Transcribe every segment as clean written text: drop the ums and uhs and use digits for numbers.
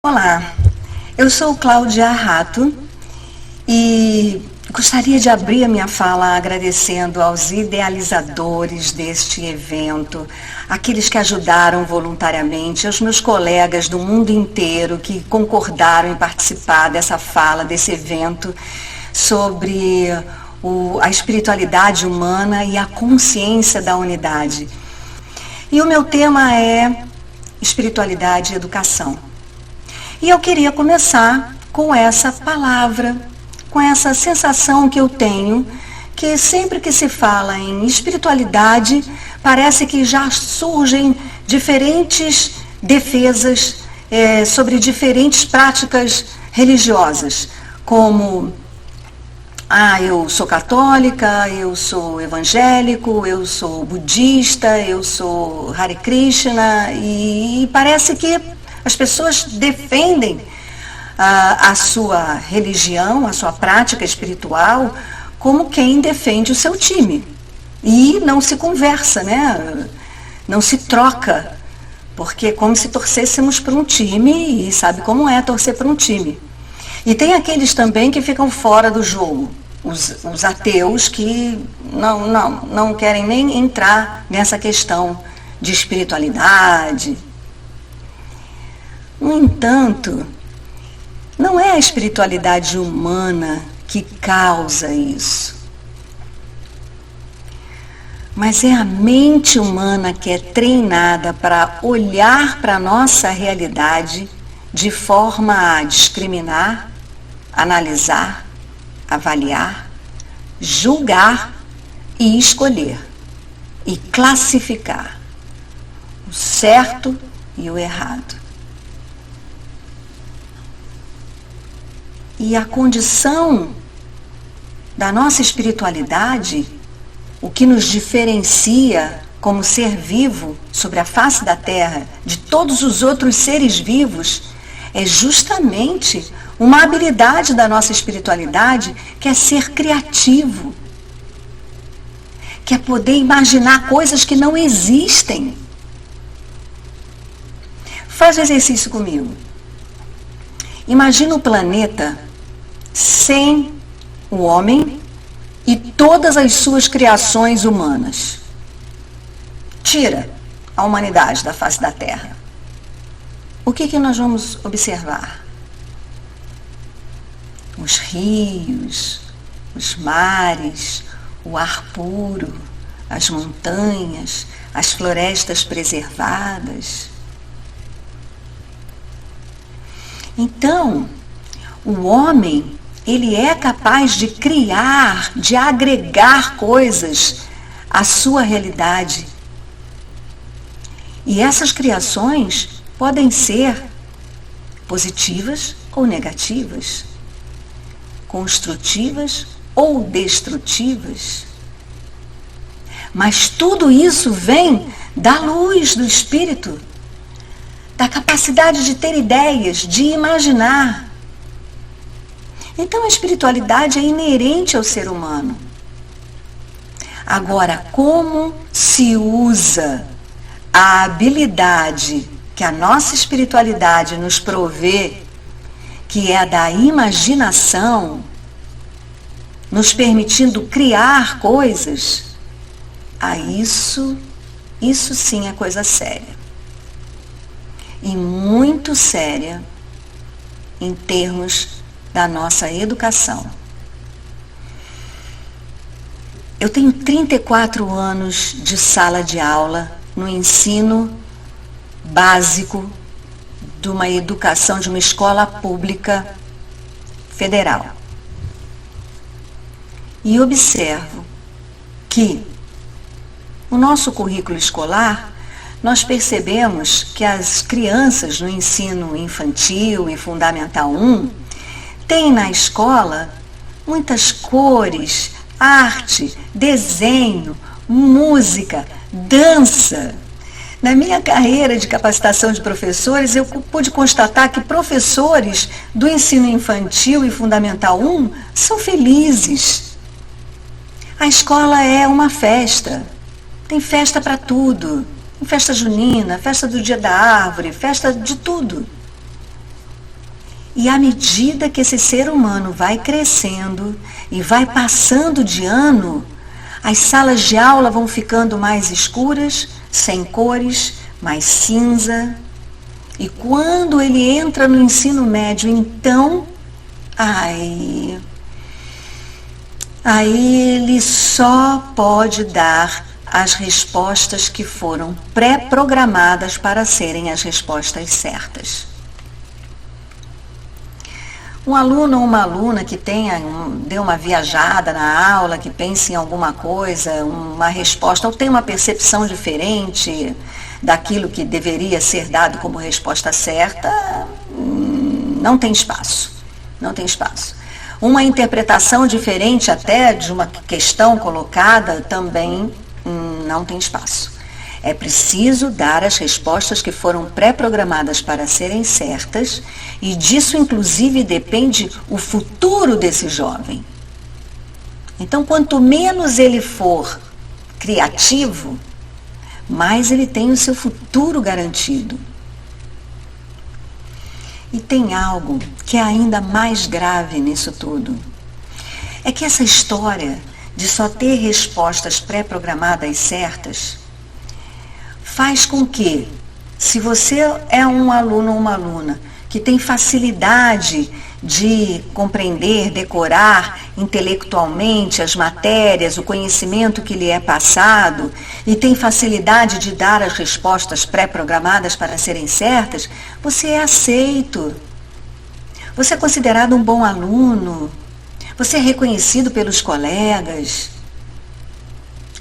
Olá, eu sou Cláudia Rato e gostaria de abrir a minha fala agradecendo aos idealizadores deste evento, aqueles que ajudaram voluntariamente, aos meus colegas do mundo inteiro que concordaram em participar dessa fala, desse evento sobre a espiritualidade humana e a consciência da unidade. E o meu tema é espiritualidade e educação. E eu queria começar com essa palavra, com essa sensação que eu tenho, que sempre que se fala em espiritualidade, parece que já surgem diferentes defesas sobre diferentes práticas religiosas, como eu sou católica, eu sou evangélico, eu sou budista, eu sou Hare Krishna, e parece que as pessoas defendem a sua religião, a sua prática espiritual, como quem defende o seu time. E não se conversa, né? Não se troca, porque é como se torcêssemos para um time, e sabe como é torcer para um time. E tem aqueles também que ficam fora do jogo, os ateus que não querem nem entrar nessa questão de espiritualidade. No entanto, não é a espiritualidade humana que causa isso, mas é a mente humana que é treinada para olhar para a nossa realidade de forma a discriminar, analisar, avaliar, julgar e escolher, e classificar o certo e o errado. E a condição da nossa espiritualidade, o que nos diferencia como ser vivo sobre a face da Terra de todos os outros seres vivos, é justamente uma habilidade da nossa espiritualidade que é ser criativo, que é poder imaginar coisas que não existem. Faz o exercício comigo. Imagina o planeta sem o homem e todas as suas criações humanas. Tira a humanidade da face da Terra. O que nós vamos observar? Os rios, os mares, o ar puro, as montanhas, as florestas preservadas. Então, o homem, ele é capaz de criar, de agregar coisas à sua realidade. E essas criações podem ser positivas ou negativas, construtivas ou destrutivas. Mas tudo isso vem da luz do Espírito, da capacidade de ter ideias, de imaginar. Então a espiritualidade é inerente ao ser humano. Agora, como se usa a habilidade que a nossa espiritualidade nos provê, que é a da imaginação, nos permitindo criar coisas, isso sim é coisa séria. E muito séria em termos da nossa educação. Eu tenho 34 anos de sala de aula no ensino básico de uma educação de uma escola pública federal. E observo que o nosso currículo escolar, nós percebemos que as crianças no ensino infantil e fundamental 1 têm na escola muitas cores, arte, desenho, música, dança. Na minha carreira de capacitação de professores, eu pude constatar que professores do ensino infantil e fundamental 1 são felizes. A escola é uma festa, tem festa para tudo. Festa junina, festa do dia da árvore, festa de tudo. E à medida que esse ser humano vai crescendo e vai passando de ano, as salas de aula vão ficando mais escuras, sem cores, mais cinza. E quando ele entra no ensino médio, então, aí ele só pode dar as respostas que foram pré-programadas para serem as respostas certas. Um aluno ou uma aluna que dê uma viajada na aula, que pense em alguma coisa, uma resposta, ou tem uma percepção diferente daquilo que deveria ser dado como resposta certa, não tem espaço. Não tem espaço. Uma interpretação diferente até de uma questão colocada também não tem espaço. É preciso dar as respostas que foram pré-programadas para serem certas, e disso inclusive depende o futuro desse jovem. Então, quanto menos ele for criativo, mais ele tem o seu futuro garantido. E tem algo que é ainda mais grave nisso tudo. É que essa história de só ter respostas pré-programadas certas faz com que, se você é um aluno ou uma aluna que tem facilidade de compreender, decorar intelectualmente as matérias, o conhecimento que lhe é passado, e tem facilidade de dar as respostas pré-programadas para serem certas, você é aceito. Você é considerado um bom aluno. Você é reconhecido pelos colegas.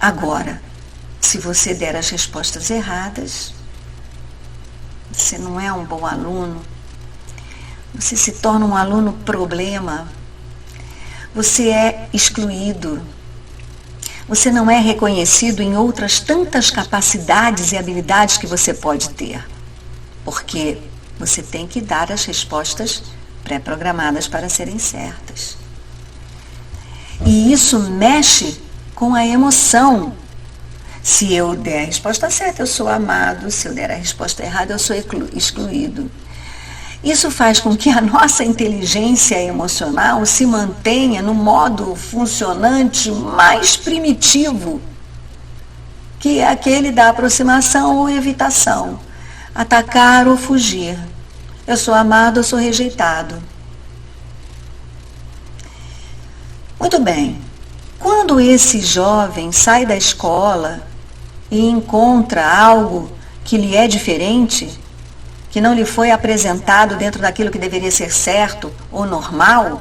Agora, se você der as respostas erradas, você não é um bom aluno. Você se torna um aluno problema. Você é excluído. Você não é reconhecido em outras tantas capacidades e habilidades que você pode ter. Porque você tem que dar as respostas pré-programadas para serem certas. E isso mexe com a emoção. Se eu der a resposta certa, eu sou amado. Se eu der a resposta errada, eu sou excluído. Isso faz com que a nossa inteligência emocional se mantenha no modo funcionante mais primitivo, que é aquele da aproximação ou evitação, atacar ou fugir. Eu sou amado, eu sou rejeitado. Muito bem. Quando esse jovem sai da escola e encontra algo que lhe é diferente, que não lhe foi apresentado dentro daquilo que deveria ser certo ou normal,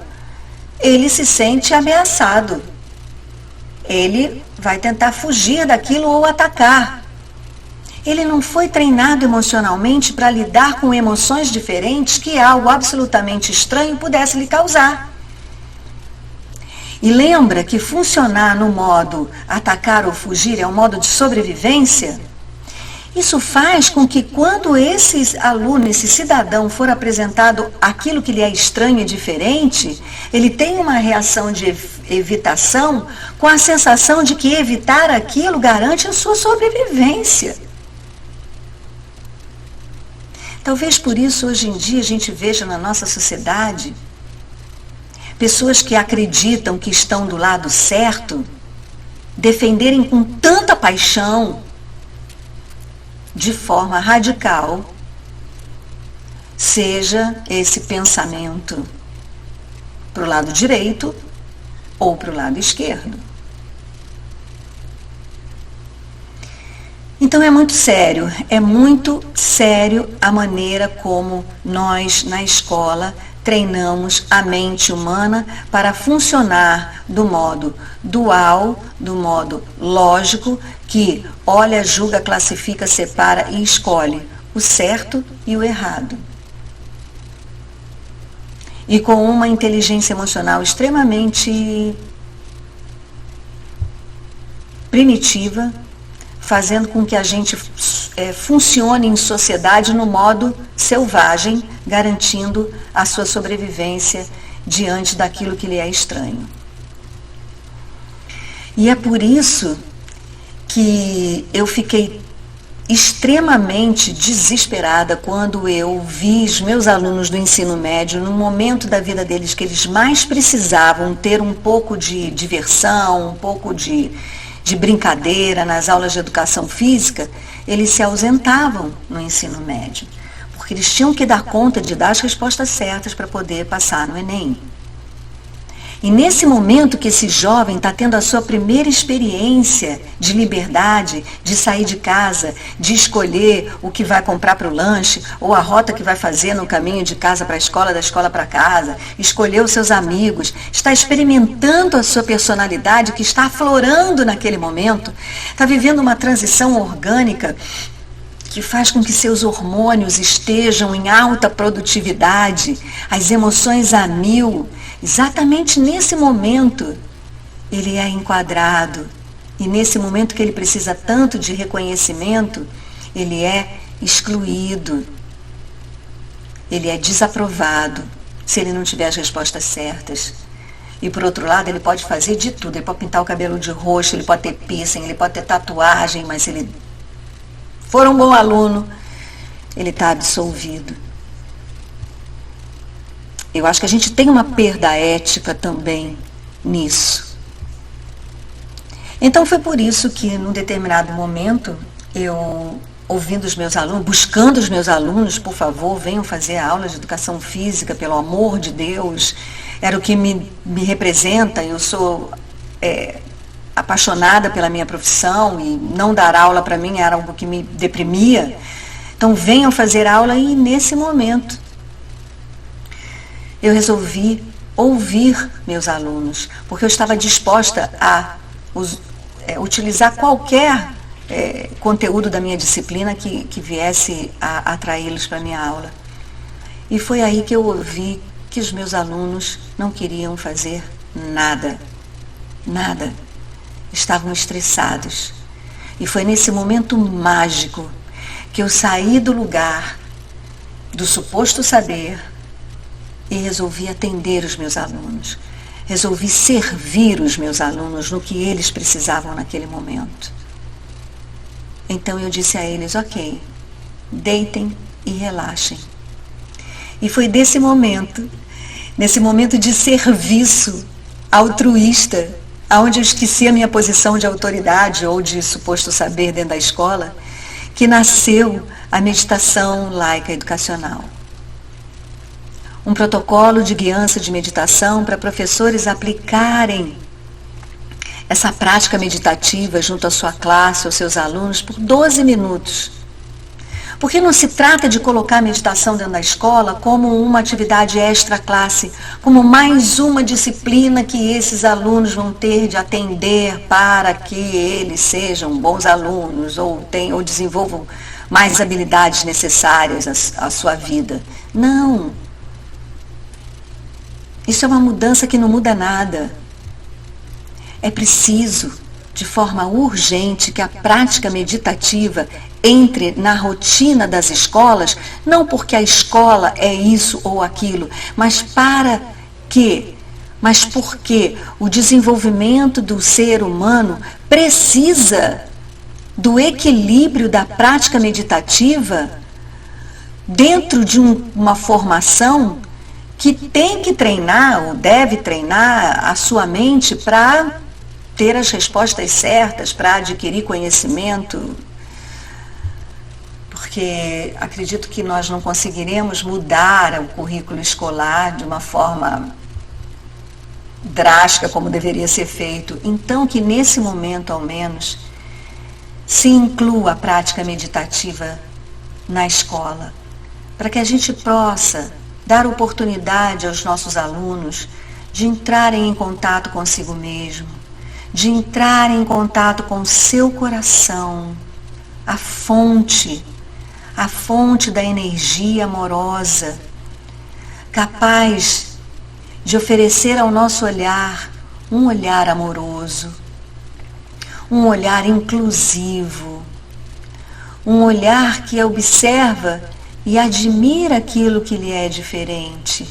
ele se sente ameaçado. Ele vai tentar fugir daquilo ou atacar. Ele não foi treinado emocionalmente para lidar com emoções diferentes que algo absolutamente estranho pudesse lhe causar. E lembra que funcionar no modo atacar ou fugir é um modo de sobrevivência? Isso faz com que quando esse aluno, esse cidadão for apresentado aquilo que lhe é estranho e diferente, ele tem uma reação de evitação com a sensação de que evitar aquilo garante a sua sobrevivência. Talvez por isso hoje em dia a gente veja na nossa sociedade pessoas que acreditam que estão do lado certo defenderem com tanta paixão, de forma radical, seja esse pensamento para o lado direito ou para o lado esquerdo. Então é muito sério a maneira como nós na escola treinamos a mente humana para funcionar do modo dual, do modo lógico, que olha, julga, classifica, separa e escolhe o certo e o errado. E com uma inteligência emocional extremamente primitiva, fazendo com que a gente funcione em sociedade no modo selvagem, garantindo a sua sobrevivência diante daquilo que lhe é estranho. E é por isso que eu fiquei extremamente desesperada quando eu vi os meus alunos do ensino médio, no momento da vida deles que eles mais precisavam ter um pouco de diversão, um pouco de brincadeira nas aulas de educação física, eles se ausentavam no ensino médio, porque eles tinham que dar conta de dar as respostas certas para poder passar no Enem. E nesse momento que esse jovem está tendo a sua primeira experiência de liberdade, de sair de casa, de escolher o que vai comprar para o lanche, ou a rota que vai fazer no caminho de casa para a escola, da escola para casa, escolher os seus amigos, está experimentando a sua personalidade que está aflorando naquele momento, está vivendo uma transição orgânica que faz com que seus hormônios estejam em alta produtividade, as emoções a mil. Exatamente nesse momento, ele é enquadrado. E nesse momento que ele precisa tanto de reconhecimento, ele é excluído. Ele é desaprovado, se ele não tiver as respostas certas. E por outro lado, ele pode fazer de tudo. Ele pode pintar o cabelo de roxo, ele pode ter piercing, ele pode ter tatuagem, mas se ele for um bom aluno, ele está absolvido. Eu acho que a gente tem uma perda ética também nisso. Então foi por isso que, num determinado momento, eu, ouvindo os meus alunos, buscando os meus alunos, por favor, venham fazer aula de educação física, pelo amor de Deus, era o que me representa, eu sou apaixonada pela minha profissão e não dar aula para mim era algo que me deprimia. Então venham fazer aula e nesse momento eu resolvi ouvir meus alunos, porque eu estava disposta a utilizar qualquer conteúdo da minha disciplina que viesse a atraí-los para a minha aula. E foi aí que eu ouvi que os meus alunos não queriam fazer nada, nada. Estavam estressados. E foi nesse momento mágico que eu saí do lugar do suposto saber e resolvi atender os meus alunos. Resolvi servir os meus alunos no que eles precisavam naquele momento. Então eu disse a eles, ok, deitem e relaxem. E foi nesse momento de serviço altruísta, onde eu esqueci a minha posição de autoridade ou de suposto saber dentro da escola, que nasceu a meditação laica educacional. Um protocolo de guiança de meditação para professores aplicarem essa prática meditativa junto à sua classe, aos seus alunos, por 12 minutos. Porque não se trata de colocar a meditação dentro da escola como uma atividade extra-classe, como mais uma disciplina que esses alunos vão ter de atender para que eles sejam bons alunos ou desenvolvam mais habilidades necessárias à sua vida. Não. Isso é uma mudança que não muda nada. É preciso, de forma urgente, que a prática meditativa entre na rotina das escolas, não porque a escola é isso ou aquilo, mas porque o desenvolvimento do ser humano precisa do equilíbrio da prática meditativa dentro de uma formação que tem que treinar, ou deve treinar a sua mente para ter as respostas certas, para adquirir conhecimento. Porque acredito que nós não conseguiremos mudar o currículo escolar de uma forma drástica como deveria ser feito. Então que nesse momento, ao menos, se inclua a prática meditativa na escola, para que a gente possa dar oportunidade aos nossos alunos de entrarem em contato consigo mesmo, de entrarem em contato com o seu coração, a fonte da energia amorosa, capaz de oferecer ao nosso olhar um olhar amoroso, um olhar inclusivo, um olhar que observa e admira aquilo que lhe é diferente.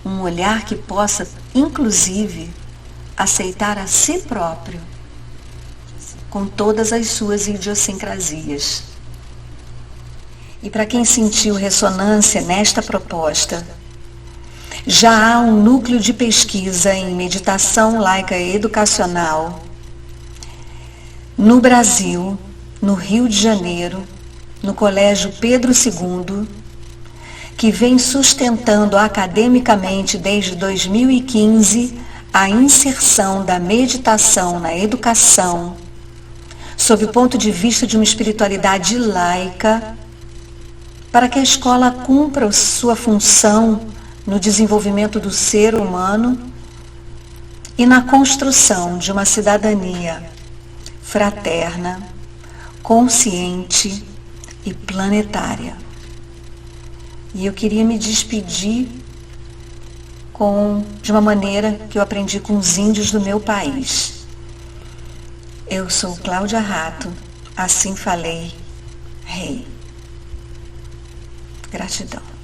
Um olhar que possa, inclusive, aceitar a si próprio. com todas as suas idiosincrasias. E para quem sentiu ressonância nesta proposta, já há um núcleo de pesquisa em meditação laica educacional no Brasil, no Rio de Janeiro, no Colégio Pedro II, que vem sustentando academicamente desde 2015 a inserção da meditação na educação, sob o ponto de vista de uma espiritualidade laica, para que a escola cumpra sua função no desenvolvimento do ser humano e na construção de uma cidadania fraterna, consciente e planetária. E eu queria me despedir de uma maneira que eu aprendi com os índios do meu país. Eu sou Cláudia Rato, assim falei, rei. Gratidão.